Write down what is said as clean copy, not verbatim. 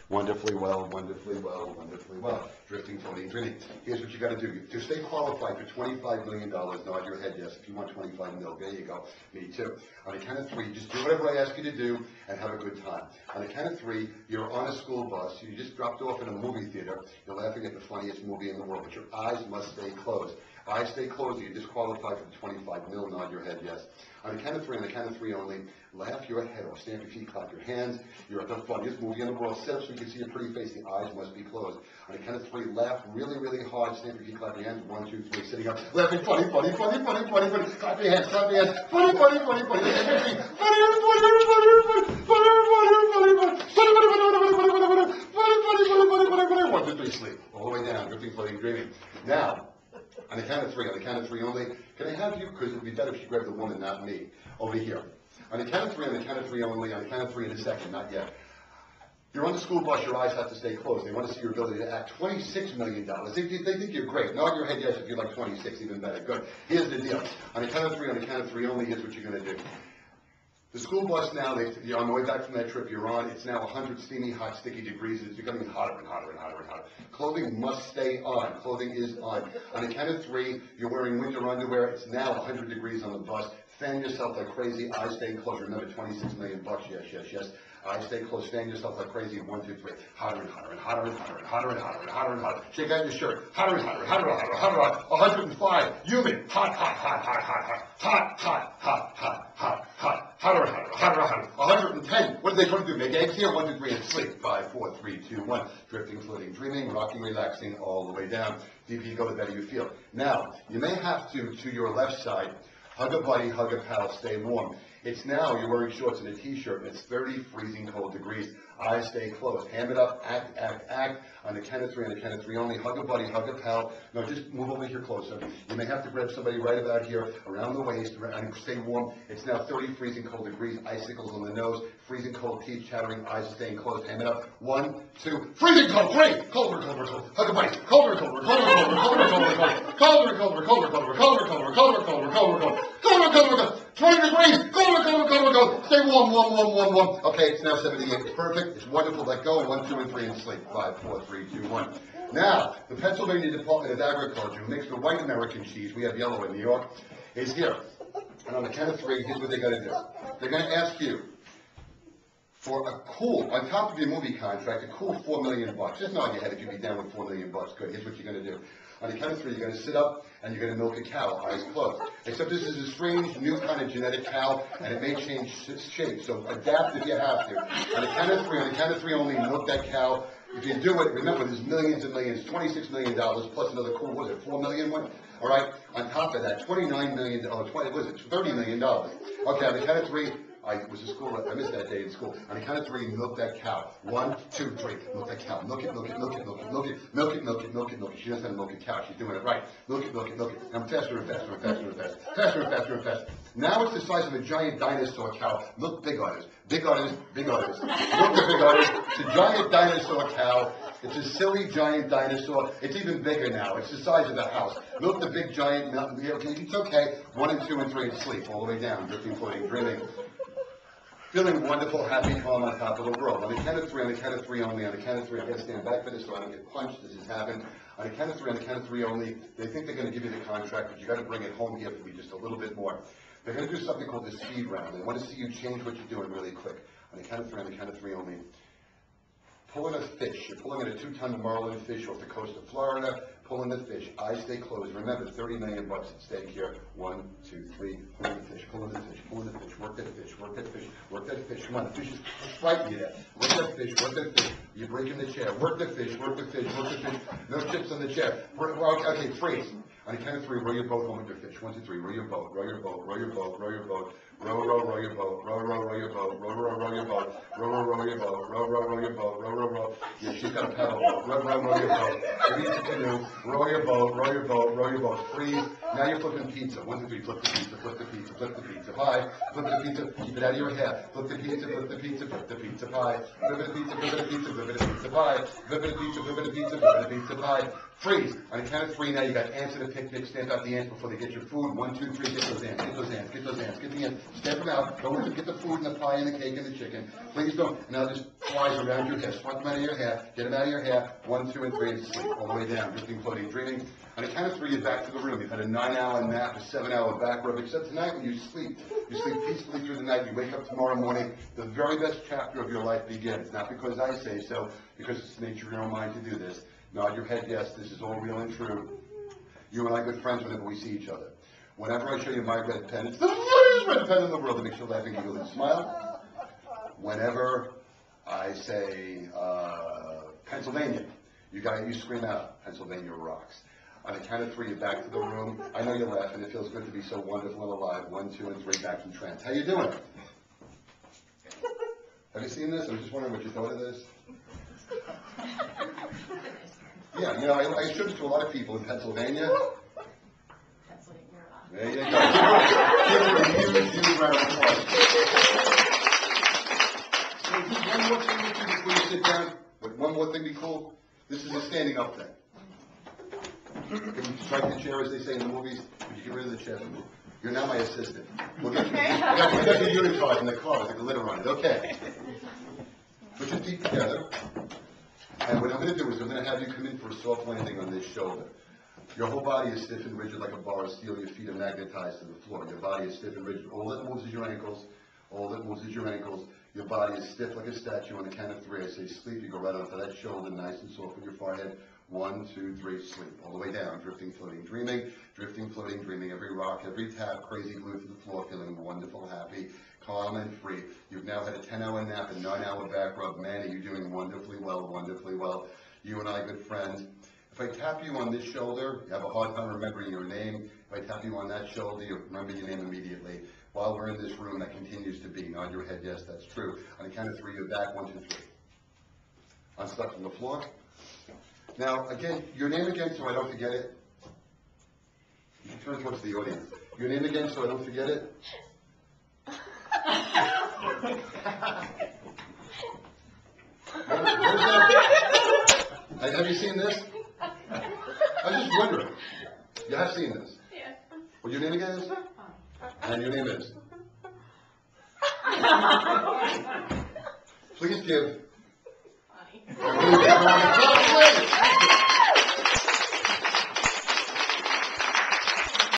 Wonderfully well, wonderfully well, wonderfully well. Drifting, floating, dreaming. Here's what you got to do. To stay qualified for $25 million, nod your head yes. If you want 25 mil, there you go. Me too. On the count of three, just do whatever I ask you to do and have a good time. On the count of three, you're on a school bus. You just dropped off in a movie theater. You're laughing at the funniest movie in the world, but your eyes must stay closed. Eyes stay closed, you're disqualified for the 25 mil, nod your head yes. On the count of three only, laugh your head off, stamp your feet, clap your hands. You're at the funniest movie in the world. Sit up so you can see your pretty face. The eyes must be closed. On the count of three, laugh really, really hard, stamp your feet, clap your hands. 1, 2, 3, sitting up, laughing, funny, funny, funny, funny, funny, funny. Clap your hands, clap your hands. Funny, funny, funny, funny. Funny, funny, funny, funny, funny, funny. 1, 2, 3, sleep. All the way down, drifting, floating, dreaming. Now, on the count of three only, can I have you, because it would be better if you grabbed the woman, not me, over here. On the count of three only, on the count of three in a second, not yet. You're on the school bus, your eyes have to stay closed. They want to see your ability to act. $26 million. They think you're great. Nod your head yes if you're like 26, even better. Good. Here's the deal. On the count of three only, here's what you're going to do. The school bus now, you're on the way back from that trip you're on, it's now 100 steamy, hot, sticky degrees. It's becoming hotter and hotter and hotter and hotter. Clothing must stay on. Clothing is on. On the count of three, you're wearing winter underwear. It's now 100 degrees on the bus. Fan yourself like crazy. Eyes staying closed. Remember, $26 million. Yes, yes, yes. Eyes stay closed. Fan yourself like crazy. 1, 2, 3. Hotter and hotter and hotter and hotter and hotter and hotter and hotter and hotter. Shake out your shirt. Hotter and hotter and hotter and hotter and hotter and hotter. 105. Humid. Hot, hot, hot, hot, hot, hot. Hot, hot, hot, hot, hot, hot. Hotter and hotter, hotter and hotter. 110. What are they trying to do? Make eggs here? 1, 2, 3, and sleep. 5, 4, 3, 2, 1. Drifting, floating, dreaming, rocking, relaxing, all the way down. The deeper you go, the better you feel. Now, you may have to your left side, hug a buddy, hug a pal, stay warm. It's now, you're wearing shorts and a t-shirt, and it's 30 freezing cold degrees. Eyes stay closed. Hand it up, act, act, act. On the count of three, on the count of three only, hug a buddy, hug a pal. No, just move over here closer. You may have to grab somebody right about here, around the waist, and stay warm. It's now 30 freezing cold degrees, icicles on the nose, freezing cold teeth, chattering, eyes staying closed. Hand it up. 1, 2, freezing cold, 3, colder, colder, colder. Hug a buddy, colder, colder, colder, colder, colder, colder, colder, colder, colder, colder, colder, colder, colder, colder, colder, colder, colder, colder, 20 degrees, colder, colder, colder, colder. Stay warm, warm, warm, warm, warm. Okay, it's now 78. It's perfect. It's wonderful. Let go. 1, 2, and 3, and sleep. 5, 4, 3, 2, 1. Now, the Pennsylvania Department of Agriculture, who makes the white American cheese, we have yellow in New York, is here. And on the count of three, here's what they're going to do. They're going to ask you for a cool, on top of your movie contract, a cool $4 million. Just nod your head if you'd be down with $4 million. Good. Here's what you're going to do. On the count of three, you're going to sit up and you're going to milk a cow, eyes closed. Except this is a strange, new kind of genetic cow, and it may change shape. So adapt if you have to. On the count of three only, milk that cow. If you do it, remember, there's millions and millions, $26 million plus another cool, what is it, $4 million one? All right, on top of that, $29 million, $30 million. Okay, on the count of three, I was in school, I missed that day in school. On the count of three, milk that cow. 1, 2, 3, milk that cow. Milk it, milk it, milk it, milk it, milk it, milk it, milk it, milk it, milk it. She doesn't have to milk a cow, she's doing it right. Milk it, milk it, milk it. And faster and faster and faster and faster. Faster and faster and faster. Now it's the size of a giant dinosaur cow. Look big udders, big udders, big udders. Look the big udders. It's a giant dinosaur cow. It's a silly giant dinosaur. It's even bigger now. It's the size of the house. Look the big giant mountain. It's okay. 1 and 2 and 3 and sleep all the way down. Drifting, floating, dreaming. Feeling wonderful, happy, calm on top of the world. On the count of three only, on the count of three, I'm going to stand back for this so I don't get punched. This has happened. On the count of three only, they think they're going to give you the contract, but you got to bring it home here for me just a little bit more. They're going to do something called the speed round. They want to see you change what you're doing really quick. On the count of three only. Pulling a fish. You're pulling in a 2-ton marlin fish off the coast of Florida. Pulling the fish. Eyes stay closed. Remember, $30 million at stake here. 1, 2, 3. Pulling the fish. Pulling the fish. Pulling the fish. Work that fish. Work that fish. Work that fish. Come on, the fish is frighten you there. Work that fish. Work that fish. You're breaking the chair. Work the fish. Work the fish. Work the fish. No chips on the chair. Okay, freeze. On the count of three, row your boat home with your fish. 1, 2, 3. Row your boat. Row your boat. Row your boat. Row your boat. Row, row, row your boat. Row, row, row your boat. Row, row, row your boat. Row, row, row your boat. Row, row, row your boat. Row, row, row. Yeah, she's got a paddle boat. Row, row, row your boat. Release the canoe. Row your boat. Row your boat. Row your boat. Freeze. Now you're flipping pizza. 1, 2, 3. Flip the pizza. Flip the pizza. Flip the pizza pie. Flip the pizza. Keep it out of your hair. Flip the pizza. Flip the pizza. Flip the pizza pie. Flip the pizza. Flip the pizza. Flip the pizza pie, vipping a pizza, vipping a pizza, vipping a pizza pie. Freeze. On the count of 3 now, you got ants at a picnic. Stamp out the ants before they get your food. 1, 2, 3, get those ants, get those ants, get those ants, get the ants. Stamp them out. Don't get the food and the pie and the cake and the chicken. Please don't. Now just flies around your head. Swat them out of your hair. Get them out of your hair. 1, 2, and 3, and sleep. All the way down. Drifting, floating, dreaming. On the count of 3, you're back to the room. You've had a 9-hour nap, a 7-hour back rub, except tonight when you sleep peacefully through the night. You wake up tomorrow morning. The very best chapter of your life begins. Not because I say so, because it's the nature of your own mind to do this. Nod your head, yes, this is all real and true. You and I are good friends whenever we see each other. Whenever I show you my red pen, it's the funniest red pen in the world that makes you laugh and giggle and smile. Whenever I say Pennsylvania, you scream out, Pennsylvania rocks. On the count of 3, you're back to the room. I know you're laughing. It feels good to be so wonderful and alive. 1, 2, and 3, back in trance. How you doing? Have you seen this? I'm just wondering what you thought of this. Yeah, you know, I showed it to a lot of people in Pennsylvania. There you go. Give it a huge round of applause. So just one more thing with you before you sit down. But one more thing be cool. This is a standing up thing. Can you strike the chair, as they say in the movies? Would you get rid of the chair for me? You're now my assistant. We'll get you. We got your unitard in the car with the glitter on it. Okay. Put your feet together. And what I'm going to do is I'm going to have you come in for a soft landing on this shoulder. Your whole body is stiff and rigid like a bar of steel. Your feet are magnetized to the floor. Your body is stiff and rigid. All that moves is your ankles. All that moves is your ankles. Your body is stiff like a statue. On the count of 3, I say sleep. You go right onto that shoulder, nice and soft with your forehead. 1, 2, 3, sleep. All the way down, drifting, floating, dreaming. Drifting, floating, dreaming. Every rock, every tap, crazy glued to the floor, feeling wonderful, happy, calm, and free. You've now had a 10-hour nap, a 9-hour back rub. Man, are you doing wonderfully well, wonderfully well. You and I, good friends. If I tap you on this shoulder, you have a hard time remembering your name. If I tap you on that shoulder, you remember your name immediately. While we're in this room, that continues to be. Nod your head, yes, that's true. On the count of 3, you're back. 1, 2, 3. Unstuck from the floor. Now, again, your name again, so I don't forget it. You can turn towards the audience. Your name again, so I don't forget it. Have you seen this? I'm just wondering. You have seen this? Yeah. Well, your name again is? And your name is? Please give.